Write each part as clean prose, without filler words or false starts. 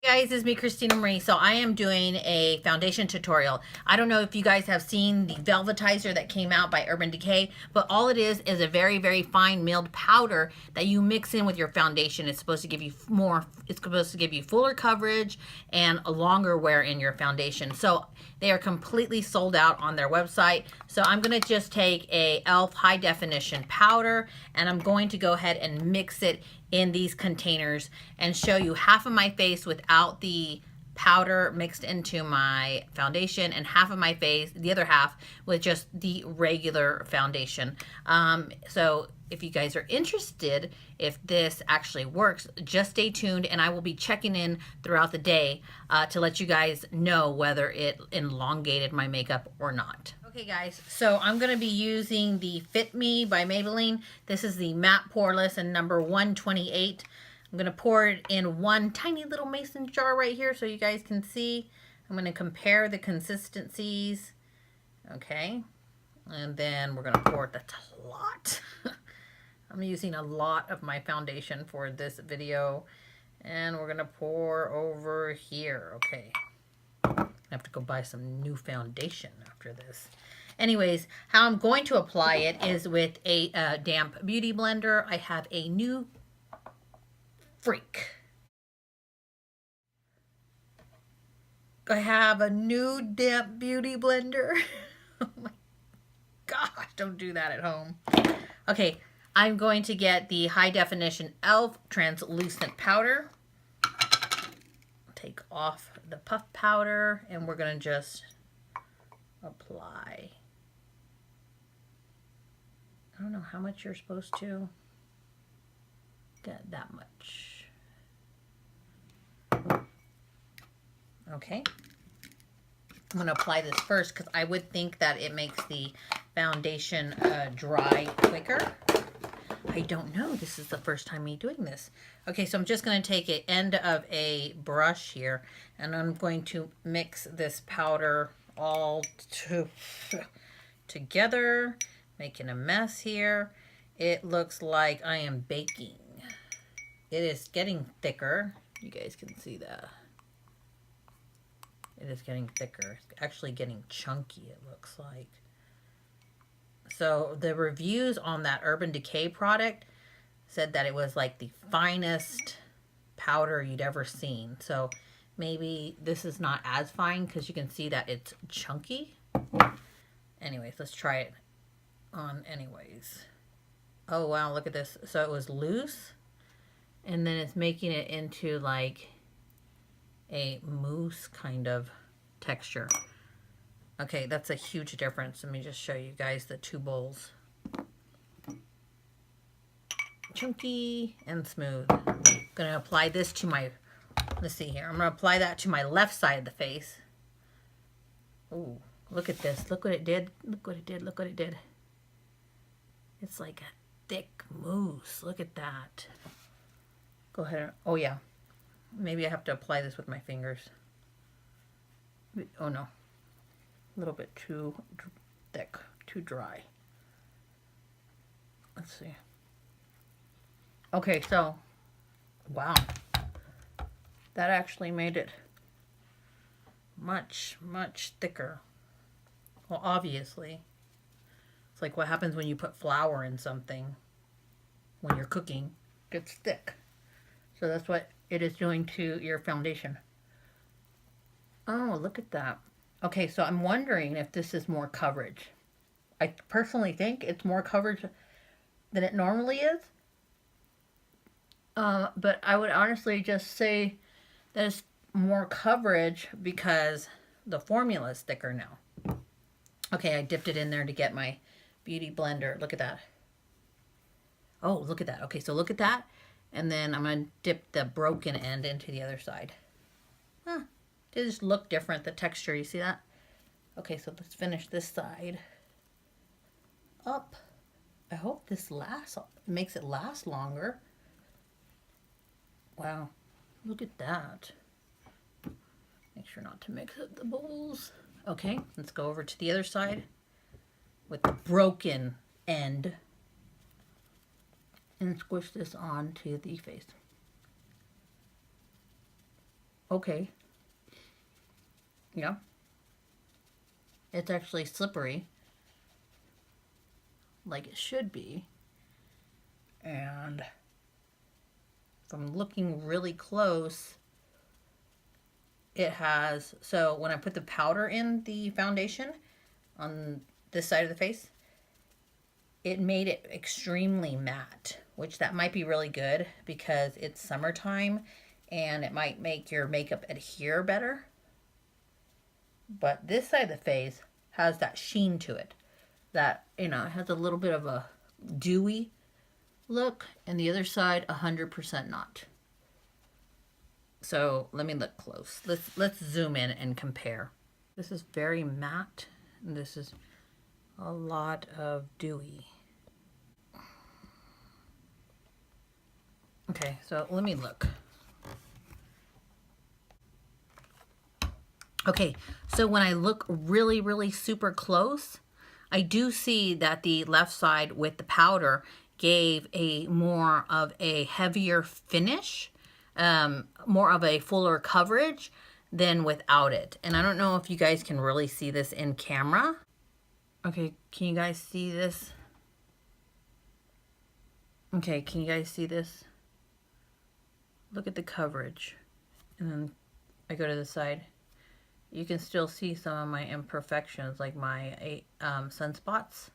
Guys, it's me, Christina Marie. So I am doing a foundation tutorial. I don't know if you guys have seen the velvetizer that came out by Urban Decay, but all it is a very, very fine milled powder that you mix in with your foundation. It's supposed to give you it's supposed to give you fuller coverage and a longer wear in your foundation. So they are completely sold out on their website. So I'm going to just take a e.l.f. high definition powder and I'm going to go ahead and mix it in these containers and show you half of my face without the powder mixed into my foundation and half of my face, the other half, with just the regular foundation. So if you guys are interested, if this actually works, just stay tuned and I will be checking in throughout the day to let you guys know whether it elongated my makeup or not. Okay guys, so I'm going to be using the Fit Me by Maybelline. This is the matte poreless and number 128. I'm going to pour it in one tiny little mason jar right here so you guys can see. I'm going to compare the consistencies. Okay, and then we're going to pour it. That's a lot. I'm using a lot of my foundation for this video. And we're going to pour over here. Okay. I have to go buy some new foundation after this. Anyways, how I'm going to apply it is with a damp beauty blender. I have a new freak. I have a new damp beauty blender. Oh my gosh, don't do that at home. Okay, I'm going to get the high definition e.l.f. translucent powder. Take off the puff powder and we're going to just apply. I don't know how much you're supposed to get. That much. Okay. I'm going to apply this first because I would think that it makes the foundation dry quicker. I don't know. This is the first time me doing this. Okay, so I'm just going to take an end of a brush here, and I'm going to mix this powder all together, making a mess here. It looks like I am baking. It is getting thicker. You guys can see that. It is getting thicker. It's actually getting chunky, it looks like. So the reviews on that Urban Decay product said that it was like the finest powder you'd ever seen. So maybe this is not as fine because you can see that it's chunky. Anyways, let's try it on anyways. Oh wow, look at this. So it was loose and then it's making it into like a mousse kind of texture. Okay, that's a huge difference. Let me just show you guys the two bowls. Chunky and smooth. I'm going to apply this to my, let's see here. I'm going to apply that to my left side of the face. Ooh, look at this. Look what it did. Look what it did. Look what it did. It's like a thick mousse. Look at that. Go ahead. Oh, yeah. Maybe I have to apply this with my fingers. Oh, no. A little bit too thick, too dry. Let's see. Okay, so, wow. That actually made it much, much thicker. Well, obviously. It's like what happens when you put flour in something when you're cooking. It gets thick. So that's what it is doing to your foundation. Oh, look at that. Okay, so I'm wondering if this is more coverage. I personally think it's more coverage than it normally is. But I would honestly just say that it's more coverage because the formula is thicker now. Okay, I dipped it in there to get my beauty blender. Look at that. Oh, look at that. Okay, so look at that. And then I'm going to dip the broken end into the other side. Huh. They just look different, the texture, you see that? Okay, so let's finish this side up. I hope this lasts, makes it last longer. Wow, look at that. Make sure not to mix up the bowls. Okay, let's go over to the other side with the broken end and squish this onto the face. Okay. Yeah. It's actually slippery. Like it should be. And from looking really close, it has, so when I put the powder in the foundation on this side of the face, it made it extremely matte, which that might be really good because it's summertime and it might make your makeup adhere better. But this side of the face has that sheen to it that, you know, it has a little bit of a dewy look, and the other side 100% not. So let me look close. Let's zoom in and compare. This is very matte, and this is a lot of dewy. Okay, so let me look. Okay, so when I look really, really super close, I do see that the left side with the powder gave a more of a heavier finish, more of a fuller coverage than without it. And I don't know if you guys can really see this in camera. Okay, can you guys see this? Okay, can you guys see this? Look at the coverage. And then I go to the side. You can still see some of my imperfections, like my sunspots.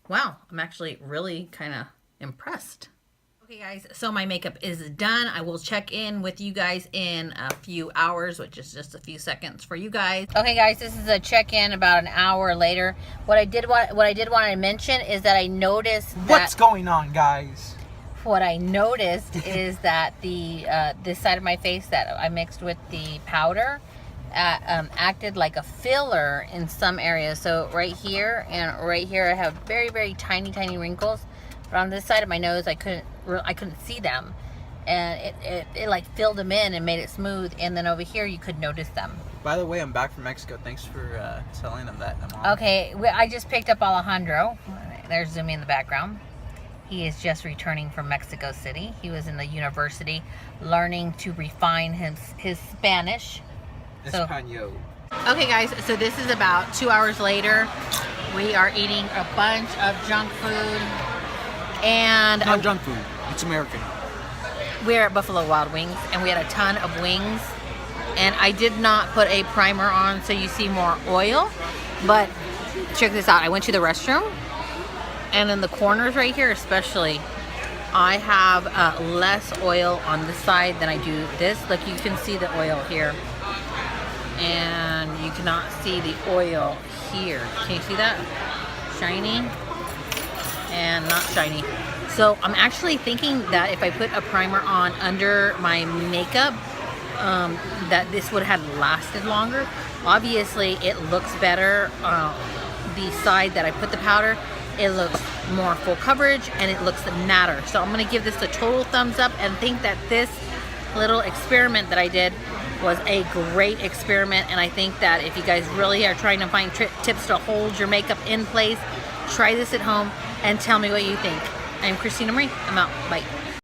Wow, I'm actually really kind of impressed. Okay guys, so my makeup is done. I will check in with you guys in a few hours, which is just a few seconds for you guys. Okay guys, this is a check-in about an hour later. What I did want to mention is that I noticed that what's going on, guys? What I noticed is that the this side of my face that I mixed with the powder acted like a filler in some areas. So right here and right here I have very, very tiny wrinkles. But on this side of my nose, I couldn't see them, and it like filled them in and made it smooth. And then over here, you could notice them. By the way, I'm back from Mexico. Thanks for telling them that. I'm on. Okay, I just picked up Alejandro. There's Zumi in the background. He is just returning from Mexico City. He was in the university learning to refine his Spanish. Espanol. Okay, guys. So this is about 2 hours later. We are eating a bunch of junk food. And not junk food, it's American. We're at Buffalo Wild Wings, and we had a ton of wings. And I did not put a primer on, so you see more oil. But check this out. I went to the restroom, and in the corners right here especially, I have less oil on this side than I do this. Look, you can see the oil here. And you cannot see the oil here. Can you see that? Shiny. And not shiny. So I'm actually thinking that if I put a primer on under my makeup, that this would have lasted longer. Obviously it looks better. The side that I put the powder, it looks more full coverage and it looks matter. So I'm gonna give this a total thumbs up and think that this little experiment that I did was a great experiment. And I think that if you guys really are trying to find tips to hold your makeup in place, try this at home and tell me what you think. I'm Christina Marie. I'm out. Bye.